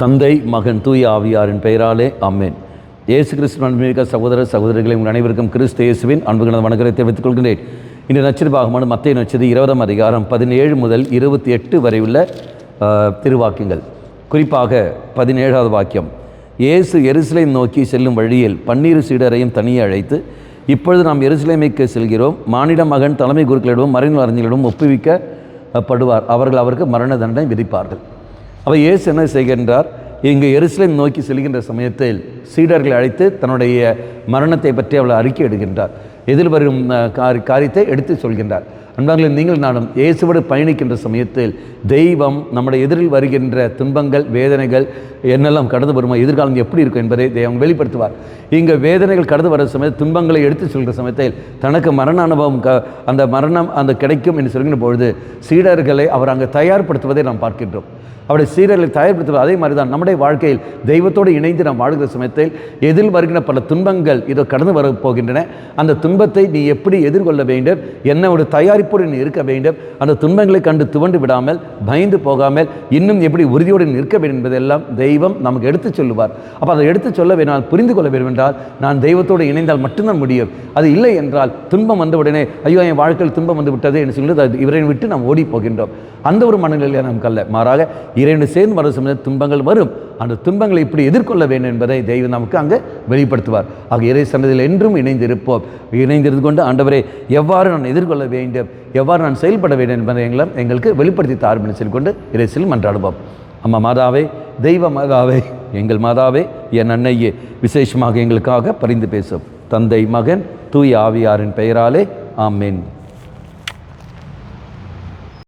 தந்தை மகன் தூய ஆவியாரின் பெயராலே ஆமென். இயேசு கிறிஸ்துவின் அன்புமிக்க சகோதர சகோதரிகளை உங்கள் அனைவருக்கும் கிறிஸ்து இயேசுவின் அன்புகளது வணக்கத்தை தெரிவித்துக் கொள்கிறேன். இன்று நற்செய்தி பாகமான மத்தேயு நற்செய்தி 20ஆம் அதிகாரம் 17 முதல் 28 வரை உள்ள திருவாக்கியங்கள். குறிப்பாக 17வது வாக்கியம், இயேசு எருசலேம் நோக்கி செல்லும் வழியில் 12 சீடரையும் தனியே அழைத்து, இப்பொழுது நாம் எருசலேமுக்கு செல்கிறோம். மானிட மகன் தலைமை குருக்களிடமும் மறைநூல் அறிஞர்களிடமும் ஒப்புவிக்கப்படுவார். அவர்கள் அவருக்கு மரண தண்டனை விதிப்பார்கள். அவர் இயேசு என்ன செய்கின்றார்? இங்கு எருசலேம் நோக்கி செல்கின்ற சமயத்தில் சீடர்களை அழைத்து தன்னுடைய மரணத்தை பற்றி அவளை அறிக்கை எடுக்கின்றார். எதிர்வரும் காரியத்தை எடுத்து சொல்கின்றார். அன்பார்களே, நீங்கள் நானும் இயேசுவோடு பயணிக்கின்ற சமயத்தில் தெய்வம் நம்முடைய எதிரில் வருகின்ற துன்பங்கள், வேதனைகள் என்னெல்லாம் கடந்து வருமோ, எதிர்காலம் எப்படி இருக்கும் என்பதை தெய்வம் வெளிப்படுத்துவார். இங்கே வேதனைகள் கடந்து வர சமயத்தில், துன்பங்களை எடுத்து சொல்கிற சமயத்தில் தனக்கு மரண அனுபவம் அந்த மரணம் கிடைக்கும் என்று சொல்கின்ற பொழுது சீடர்களை அவர் அங்கே தயார்படுத்துவதை நாம் பார்க்கின்றோம். அவருடைய சீடர்களை தயார்படுத்துவது அதே மாதிரி தான் நம்முடைய வாழ்க்கையில் தெய்வத்தோடு இணைந்து நாம் வாழ்கிற சமயத்தில் எதில் வருகின்ற பல துன்பங்கள் இதோ கடந்து வர போகின்றன. அந்த துன்பத்தை நீ எப்படி எதிர்கொள்ள வேண்டும், என்ன ஒரு தயாரிப்போடு நீ இருக்க வேண்டும், அந்த துன்பங்களை கண்டு துவண்டு விடாமல், பயந்து போகாமல், இன்னும் எப்படி உறுதியோடு நிற்க வேண்டும் என்பதெல்லாம் தெய்வம் நமக்கு எடுத்து சொல்லுவார். அப்போ அதை எடுத்து சொல்ல வேண்டால், புரிந்து கொள்ள வேண்டும் என்றால், நான் தெய்வத்தோடு இணைந்தால் மட்டும்தான் முடியும். அது இல்லை என்றால் துன்பம் வந்த உடனே ஐயோ என் வாழ்க்கையில் துன்பம் வந்து விட்டது என்று சொல்லி இவரை விட்டு நாம் ஓடி போகின்றோம். அந்த ஒரு மனநிலையில் நமக்கு அல்ல, மாறாக இறைவனை சேர்ந்து வர சமயத்தில் துன்பங்கள் வரும். அந்த துன்பங்களை இப்படி எதிர்கொள்ள வேண்டும் என்பதை தெய்வம் நமக்கு அங்கே வெளிப்படுத்துவார். ஆக இறை சன்னதியில் என்றும் இணைந்து இருப்போம். இணைந்திருந்து கொண்டு ஆண்டவரே எவ்வாறு நான் எதிர்கொள்ள வேண்டும், எவ்வாறு நான் செயல்பட வேண்டும் என்பதை எங்களுக்கு வெளிப்படுத்தி தாருன்னு சொல்லிக்கொண்டு இறைசில் மன்றாடுவோம். அம்மா மாதாவே, தெய்வ மாதாவே, எங்கள் மாதாவே, என் அன்னையே, விசேஷமாக எங்களுக்காக பரிந்து பேசும். தந்தை மகன் தூய ஆவியாரின் பெயராலே ஆமென்.